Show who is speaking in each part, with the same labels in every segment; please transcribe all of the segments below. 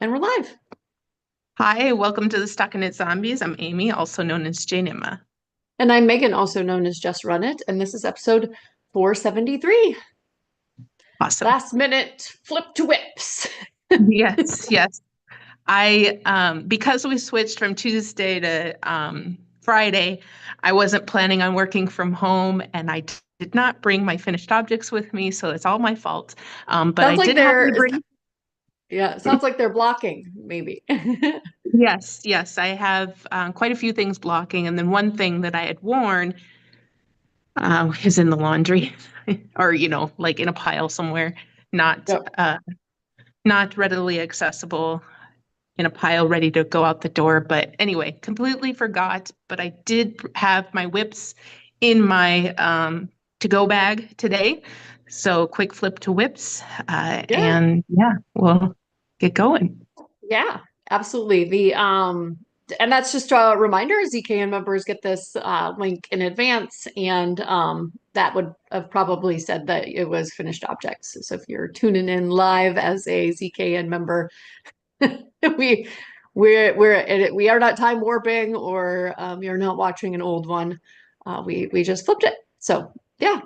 Speaker 1: And we're live.
Speaker 2: Hi, welcome to the StockinetteZombies. I'm Amy, also known as Janima.
Speaker 1: And I'm Megan, also known as Just Run It. And this is episode 473.
Speaker 2: Awesome.
Speaker 1: Last minute flip to whips.
Speaker 2: Yes, yes. Because we switched from Tuesday to Friday, I wasn't planning on working from home and did not bring my finished objects with me, so it's all my fault. But I
Speaker 1: Sounds like
Speaker 2: did happen
Speaker 1: they're,
Speaker 2: to bring,
Speaker 1: yeah, sounds like they're blocking, maybe.
Speaker 2: yes, yes, I have quite a few things blocking. And then one thing that I had worn is in the laundry or, like in a pile somewhere, not
Speaker 1: Yep.
Speaker 2: uh, not readily accessible in a pile ready to go out the door. But anyway, completely forgot. But I did have my whips in my to-go bag today. So quick flip to whips.
Speaker 1: Yeah.
Speaker 2: And yeah, we'll get going.
Speaker 1: Yeah, absolutely. And that's just a reminder, ZKN members get this link in advance, and that would have probably said that it was finished objects. So if you're tuning in live as a ZKN member, we we are not time warping or you're not watching an old one. We just flipped it. So yeah,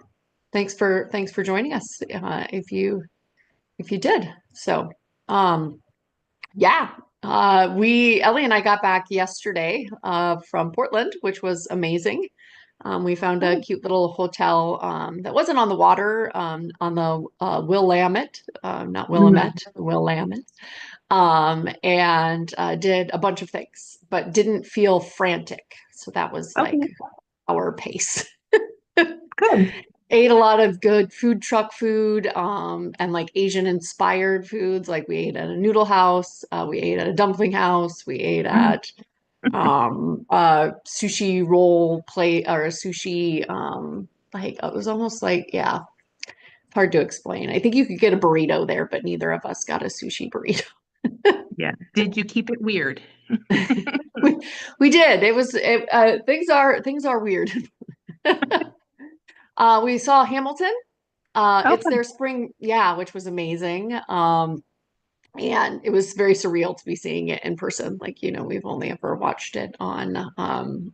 Speaker 1: thanks for joining us. If you did. So um yeah, we Ellie and I got back yesterday from Portland, which was amazing. We found a
Speaker 2: Oh,
Speaker 1: cute little hotel that wasn't on the water, on the Willamette, not
Speaker 2: mm,
Speaker 1: Willamette, Willamette, and did a bunch of things, but didn't feel frantic. So that was like
Speaker 2: okay,
Speaker 1: our pace.
Speaker 2: good.
Speaker 1: Ate a lot of good food truck food, and like Asian inspired foods. Like we ate at a noodle house, we ate at a dumpling house, we ate
Speaker 2: Mm,
Speaker 1: at sushi roll plate or a sushi like it was almost like, yeah, hard to explain. I think you could get a burrito there, but neither of us got a sushi burrito.
Speaker 2: yeah. Did you keep it weird?
Speaker 1: we, we did. Things are weird. We saw Hamilton.
Speaker 2: Oh,
Speaker 1: It's
Speaker 2: fun.
Speaker 1: their spring, yeah, which was amazing. And it was very surreal to be seeing it in person. Like, we've only ever watched it on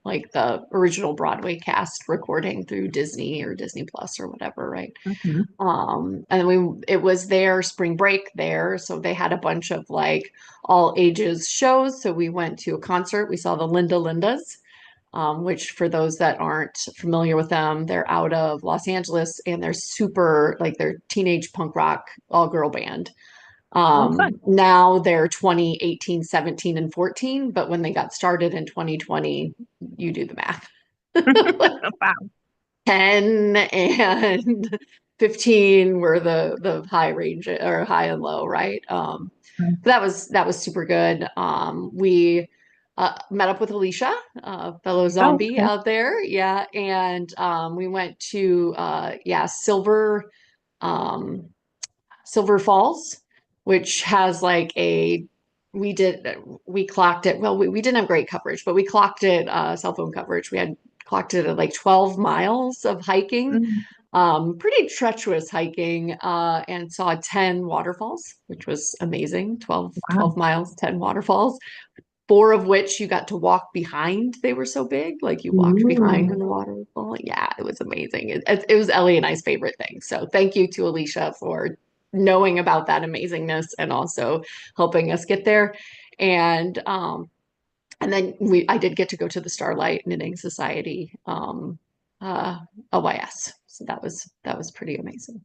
Speaker 1: like the original Broadway cast recording through Disney or Disney Plus or whatever, right?
Speaker 2: Mhm.
Speaker 1: And it was their spring break there, so they had a bunch of like all ages shows. So we went to a concert. We saw the Linda Lindas, which for those that aren't familiar with them, they're out of Los Angeles and they're super like they're teenage punk rock all girl band.
Speaker 2: Oh, fun.
Speaker 1: Now they're 20, 18, 17, and 14, but when they got started in 2020, you do the math. Like
Speaker 2: Wow.
Speaker 1: 10 and 15 were the high range or high and low, right? That was super good. We met up with Alicia, fellow
Speaker 2: Oh,
Speaker 1: zombie
Speaker 2: okay.
Speaker 1: out there. Yeah. And we went to yeah, um Silver Falls, which has like we did we clocked it. Well, we didn't have great coverage, but we clocked it cell phone coverage. We had clocked it at like 12 miles of hiking,
Speaker 2: Mm,
Speaker 1: pretty treacherous hiking, and saw 10 waterfalls, which was amazing. 12,
Speaker 2: wow.
Speaker 1: 12 miles, 10 waterfalls, four of which you got to walk behind. They were so big, like you walked behind
Speaker 2: Ooh.
Speaker 1: in the waterfall. Yeah, it was amazing. It was Ellie and I's favorite thing. So thank you to Alicia for knowing about that amazingness and also helping us get there. And then I did get to go to the Starlight Knitting Society, uh LYS. So that was pretty amazing.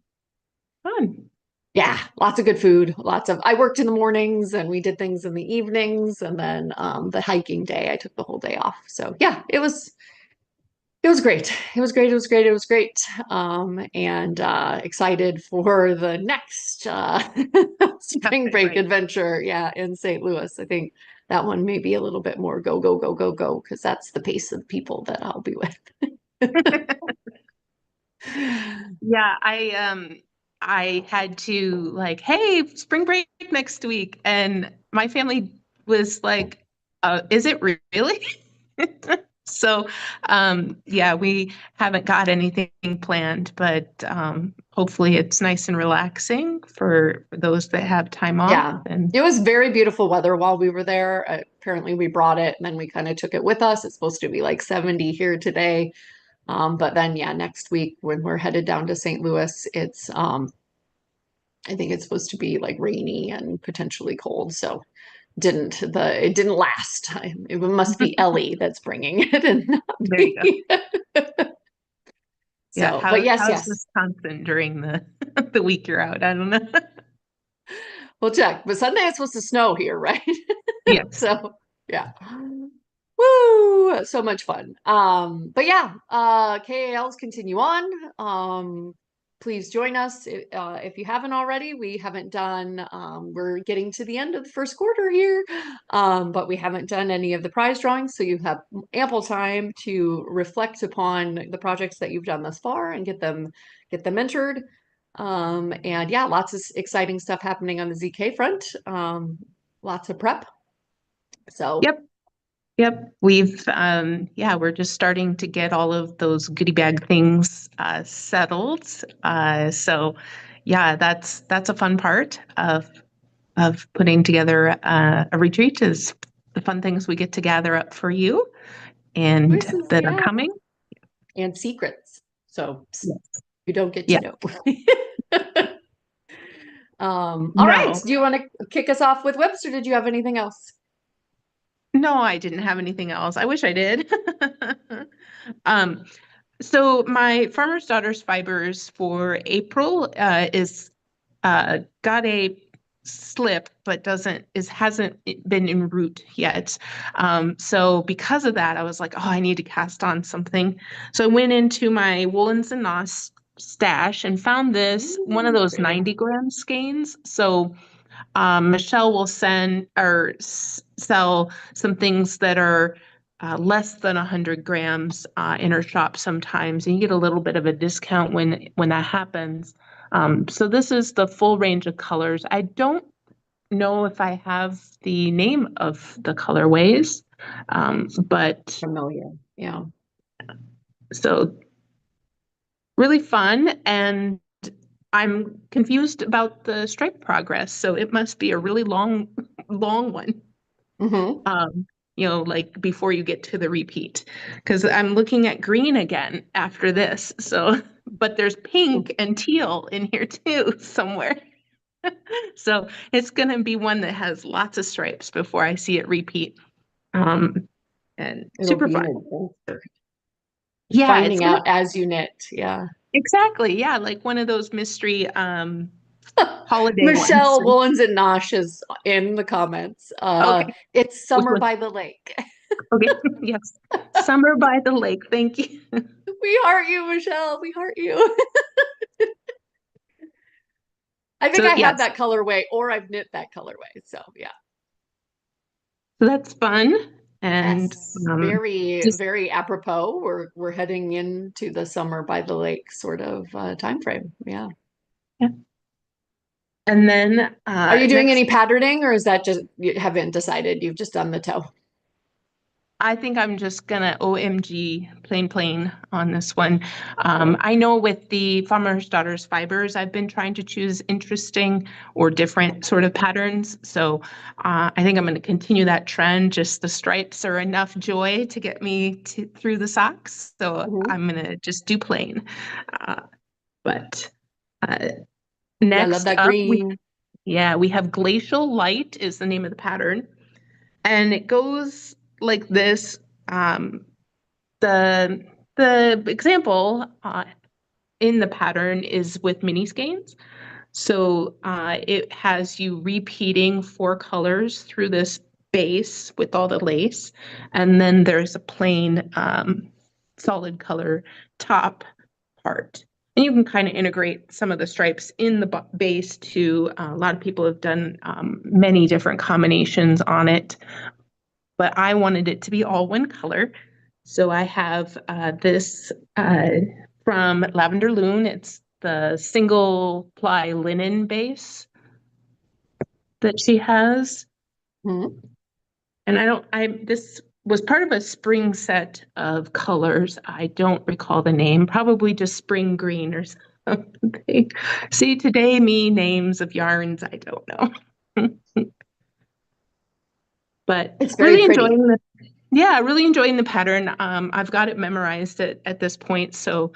Speaker 2: Fun.
Speaker 1: Yeah, lots of good food. I worked in the mornings and we did things in the evenings, and then the hiking day I took the whole day off. So yeah, it was great. It was great. It was great. It was great. And excited for the next
Speaker 2: Yeah,
Speaker 1: spring break
Speaker 2: right.
Speaker 1: adventure. Yeah, in St. Louis. I think that one may be a little bit more go, go, go, go, go, because that's the pace of people that I'll be with.
Speaker 2: Yeah, I had to like, hey, spring break next week. And my family was like, is it really? So, yeah, we haven't got anything planned, but hopefully it's nice and relaxing for those that have time off.
Speaker 1: Yeah.
Speaker 2: And
Speaker 1: It was very beautiful weather while we were there. Apparently, we brought it and then we kind of took it with us. It's supposed to be like 70 here today. But then, yeah, next week when we're headed down to St. Louis, I think it's supposed to be like rainy and potentially cold. So it didn't last. It must be Ellie that's bringing it and not
Speaker 2: there you go.
Speaker 1: me.
Speaker 2: Yeah,
Speaker 1: So, but yes,
Speaker 2: how's
Speaker 1: yes,
Speaker 2: Wisconsin during the the week you're out? I don't know.
Speaker 1: we'll check. But Sunday it's supposed to snow here, right?
Speaker 2: Yes.
Speaker 1: So, yeah. Woo! So much fun. But yeah, KALs continue on. Please join us if you haven't already. We haven't done, we're getting to the end of the first quarter here, but we haven't done any of the prize drawings. So you have ample time to reflect upon the projects that you've done thus far and get them entered. And yeah, lots of exciting stuff happening on the ZK front. Lots of prep. So
Speaker 2: Yep. Yep. Yeah, we're just starting to get all of those goodie bag things settled. So yeah, that's a fun part of putting together a retreat is the fun things we get to gather up for you and
Speaker 1: choices,
Speaker 2: that are
Speaker 1: yeah.
Speaker 2: coming.
Speaker 1: And secrets. So
Speaker 2: Yes.
Speaker 1: you don't get to
Speaker 2: Yeah.
Speaker 1: know. All right.
Speaker 2: No,
Speaker 1: Do you want to kick us off with whips or did you have anything else?
Speaker 2: no, I didn't have anything else. I wish I did. Um, so my Farmer's Daughter's Fibers for April is got a slip, but hasn't been en route yet. So because of that, I was like, oh, I need to cast on something. So I went into my Woolens and Nos stash and found this one of
Speaker 1: Ooh,
Speaker 2: those
Speaker 1: pretty.
Speaker 2: 90-gram skeins. So Michelle will send or sell some things that are less than 100 grams in her shop sometimes, and you get a little bit of a discount when that happens. So this is the full range of colors. I don't know if I have the name of the colorways, but
Speaker 1: Familiar. Yeah.
Speaker 2: so really fun. And I'm confused about the stripe progress, so it must be a really long, long one.
Speaker 1: Hmm.
Speaker 2: Like before you get to the repeat, because I'm looking at green again after this. So, but there's pink and teal in here too somewhere. So it's going to be one that has lots of stripes before I see it repeat. Um, and
Speaker 1: It'll
Speaker 2: super
Speaker 1: be
Speaker 2: fun.
Speaker 1: an adventure.
Speaker 2: Yeah, it's
Speaker 1: Finding
Speaker 2: gonna
Speaker 1: out as you knit. Yeah.
Speaker 2: exactly. Yeah, like one of those mystery holiday ones.
Speaker 1: Michelle Woolens and Nosh is in the comments.
Speaker 2: Okay,
Speaker 1: It's
Speaker 2: with
Speaker 1: summer by the lake.
Speaker 2: okay, yes, Summer by the Lake. Thank you.
Speaker 1: We heart you, Michelle. We heart you. I think
Speaker 2: So
Speaker 1: I have
Speaker 2: yes,
Speaker 1: that colorway or I've knit that colorway. So yeah.
Speaker 2: so that's fun. And
Speaker 1: Yes,
Speaker 2: um,
Speaker 1: very,
Speaker 2: just
Speaker 1: very apropos. We're heading into the summer by the lake sort of time frame. Yeah.
Speaker 2: yeah. And then
Speaker 1: Are you doing
Speaker 2: next,
Speaker 1: any patterning or is that just you haven't decided? You've just done the toe.
Speaker 2: I think I'm just gonna OMG plain on this one.
Speaker 1: Cool.
Speaker 2: I know with the Farmer's Daughter's Fibers, I've been trying to choose interesting or different sort of patterns. So I think I'm going to continue that trend. Just the stripes are enough joy to get me through the socks. So
Speaker 1: Hmm.
Speaker 2: I'm going to just do plain. Uh, but uh,
Speaker 1: Yeah, I love
Speaker 2: next
Speaker 1: that
Speaker 2: up,
Speaker 1: green.
Speaker 2: we have Glacial Light is the name of the pattern. And it goes like this. Um, the the example in the pattern is with mini skeins. So it has you repeating four colors through this base with all the lace, and then there's a plain solid color top part. And you can kind of integrate some of the stripes in the base too. A lot of people have done many different combinations on it, but I wanted it to be all one color. So I have this from Lavender Loon. It's the single ply linen base that she has.
Speaker 1: Hmm.
Speaker 2: And this was part of a spring set of colors. I don't recall the name, probably just spring green or something. See, today, me, names of yarns, I don't know. But
Speaker 1: It's very
Speaker 2: really
Speaker 1: pretty.
Speaker 2: enjoying the yeah, really enjoying the pattern. I've got it memorized at this point, so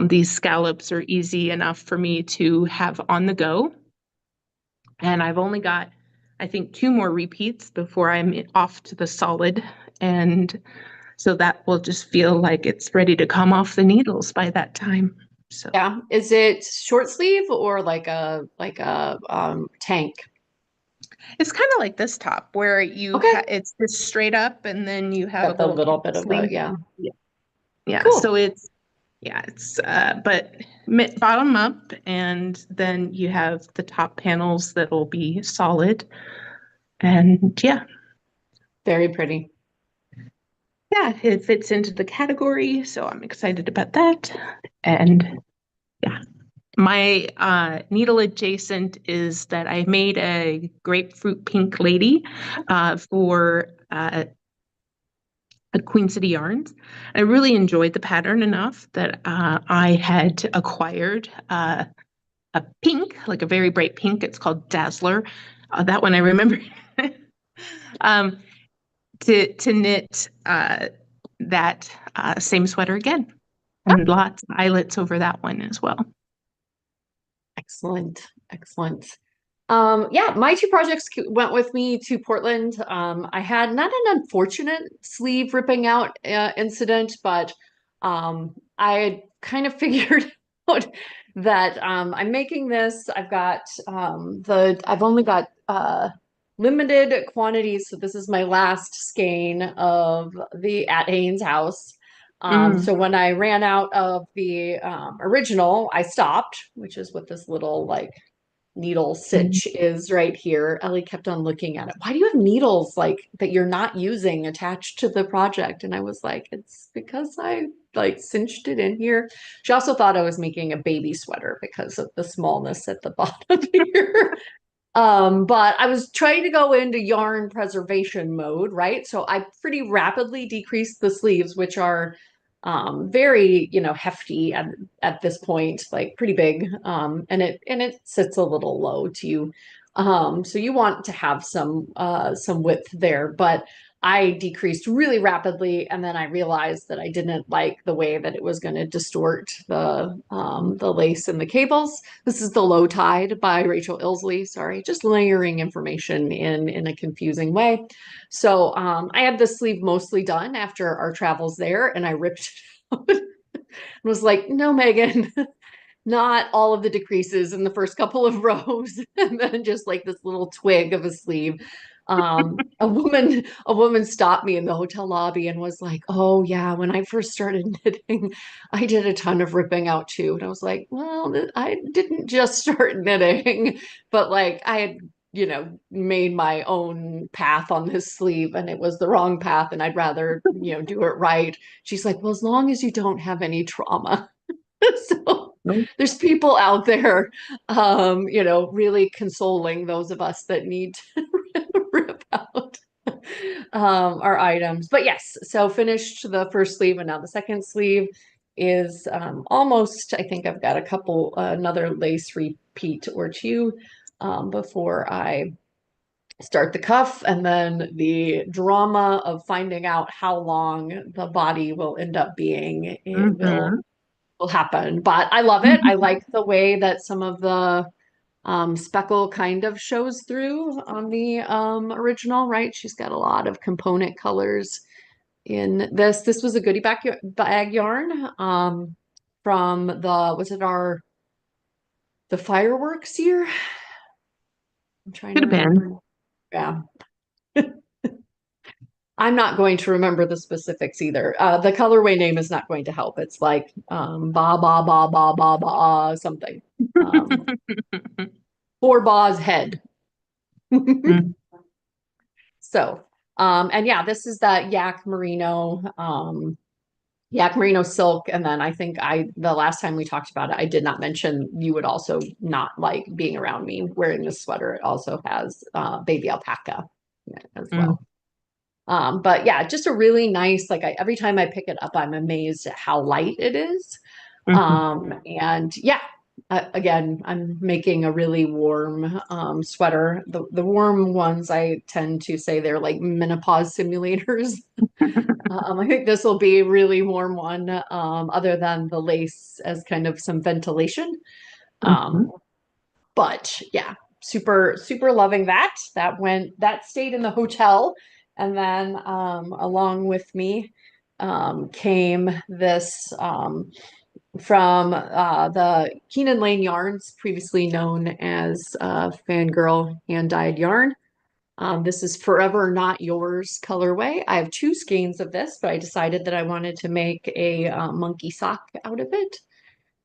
Speaker 2: these scallops are easy enough for me to have on the go. And I've only got, I think, 2 more repeats before I'm off to the solid. And so that will just feel like it's ready to come off the needles by that time. So
Speaker 1: Yeah. Is it short sleeve or like a tank?
Speaker 2: it's kind of like this top where
Speaker 1: Okay.
Speaker 2: it's just straight up and then you have a
Speaker 1: Got the
Speaker 2: little
Speaker 1: little
Speaker 2: puff
Speaker 1: bit of a
Speaker 2: sleeve.
Speaker 1: yeah.
Speaker 2: Yeah. Yeah. So
Speaker 1: Cool.
Speaker 2: it's but bottom up and then you have the top panels that'll be solid. And
Speaker 1: Very pretty.
Speaker 2: yeah, it fits into the category, so I'm excited about that. And yeah, my needle adjacent is that I made a grapefruit pink lady for at Queen City Yarns. I really enjoyed the pattern enough that I had acquired a pink, like a very bright pink. It's called Dazzler. That one I remember. um, to knit that same sweater again, and lots of eyelets over that one as well.
Speaker 1: Excellent. Excellent. Yeah, my two projects went with me to Portland. I had not an unfortunate sleeve ripping out incident, but I had kind of figured out that I'm making this. I've got I've only got limited quantities, so this is my last skein of the At Haynes house.
Speaker 2: Mm,
Speaker 1: So when I ran out of the original, I stopped, which is what this little like needle
Speaker 2: mm,
Speaker 1: sitch is right here. Ellie kept on looking at it. Why do you have needles like that you're not using attached to the project? And I was like, it's because I like cinched it in here. She also thought I was making a baby sweater because of the smallness at the bottom here. But I was trying to go into yarn preservation mode, right? So I pretty rapidly decreased the sleeves, which are very, hefty at this point, like pretty big. And it sits a little low to you. So you want to have some width there, but I decreased really rapidly, and then I realized that I didn't like the way that it was going to distort the lace and the cables. This is The Low Tide by Rachel Ilsley. Sorry, just layering information in a confusing way. So I had the sleeve mostly done after our travels there, and I ripped it out and was like, no, Megan, not all of the decreases in the first couple of rows, and then just like this little twig of a sleeve. A woman stopped me in the hotel lobby and was like, "Oh yeah, when I first started knitting, I did a ton of ripping out too." And I was like, "Well, I didn't just start knitting, but like I had." Made my own path on this sleeve and it was the wrong path and I'd rather, do it right. She's like, well, as long as you don't have any trauma. So
Speaker 2: mm,
Speaker 1: there's people out there, really consoling those of us that need to rip out our items. But yes, so finished the first sleeve and now the second sleeve is almost, I think I've got a couple, another lace repeat or two before I start the cuff and then the drama of finding out how long the body will end up being. It will
Speaker 2: mhm,
Speaker 1: will happen. But I love it. I like the way that some of the speckle kind of shows through on the original, right? She's got a lot of component colors in this. This was a goodie bag yarn from was it the fireworks year? I'm trying
Speaker 2: Could
Speaker 1: to
Speaker 2: have been.
Speaker 1: remember. Yeah. I'm not going to remember the specifics either. The colorway name is not going to help. It's like ba ba ba ba ba ba something. Um, Four Ba's head.
Speaker 2: Mm,
Speaker 1: So, and yeah, this is that yak merino silk. And then I think the last time we talked about it, I did not mention you would also not like being around me wearing this sweater. It also has baby alpaca in it as
Speaker 2: mm.
Speaker 1: well. But yeah, just a really nice, like every time I pick it up, I'm amazed at how light it is.
Speaker 2: Mhm.
Speaker 1: And yeah, again, I'm making a really warm sweater. The warm ones, I tend to say they're like menopause simulators. I think this will be a really warm one, other than the lace as kind of some ventilation.
Speaker 2: Mhm.
Speaker 1: Um, but yeah, super, super loving that. That stayed in the hotel. And then along with me came this from the Keenan Lane Yarns, previously known as Fangirl Hand Dyed Yarn. This is Forever Not Yours colorway. I have two skeins of this, but I decided that I wanted to make a monkey sock out of it.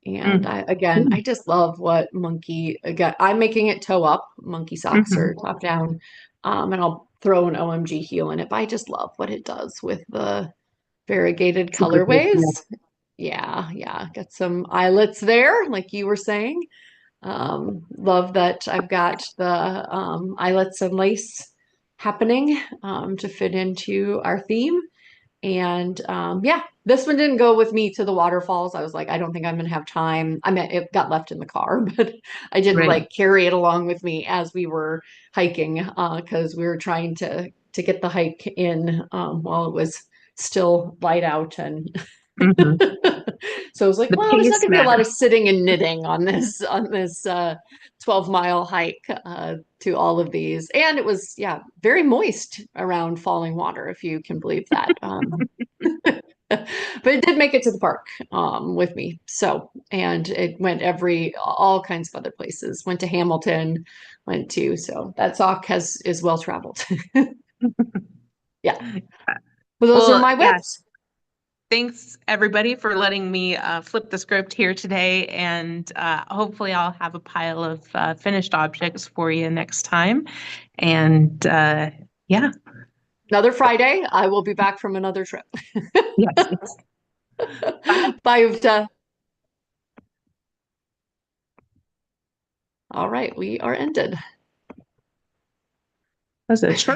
Speaker 1: And
Speaker 2: Mhm.
Speaker 1: I just love what monkey, again, I'm making it toe up. Monkey socks
Speaker 2: Mhm.
Speaker 1: are top down. And I'll throw an OMG heel in it, but I just love what it does with the variegated
Speaker 2: Super good. Yeah.
Speaker 1: colorways. Yeah, yeah. Got some eyelets there, like you were saying. Love that I've got the eyelets and lace happening to fit into our theme. And yeah, this one didn't go with me to the waterfalls. I was like, I don't think I'm gonna have time. I mean, it got left in the car, but I didn't
Speaker 2: Right.
Speaker 1: like carry it along with me as we were hiking because we were trying to get the hike in while it was still light out and
Speaker 2: Mhm.
Speaker 1: so I was like,
Speaker 2: The
Speaker 1: well, there's not
Speaker 2: pace
Speaker 1: going to be a lot of
Speaker 2: matters.
Speaker 1: sitting and knitting on this 12-mile hike to all of these. And it was, yeah, very moist around falling water, if you can believe that. But it did make it to the park with me. So, and it went all kinds of other places. Went to Hamilton, went to, so that sock is well traveled. Yeah. Well, those are
Speaker 2: Well,
Speaker 1: my
Speaker 2: yeah,
Speaker 1: whips.
Speaker 2: thanks everybody for letting me flip the script here today. And hopefully, I'll have a pile of finished objects for you next time. And yeah,
Speaker 1: Another Friday, I will be back from another trip.
Speaker 2: yes, yes. Bye.
Speaker 1: Bye, Uvta. All right, we are ended.
Speaker 2: That was a short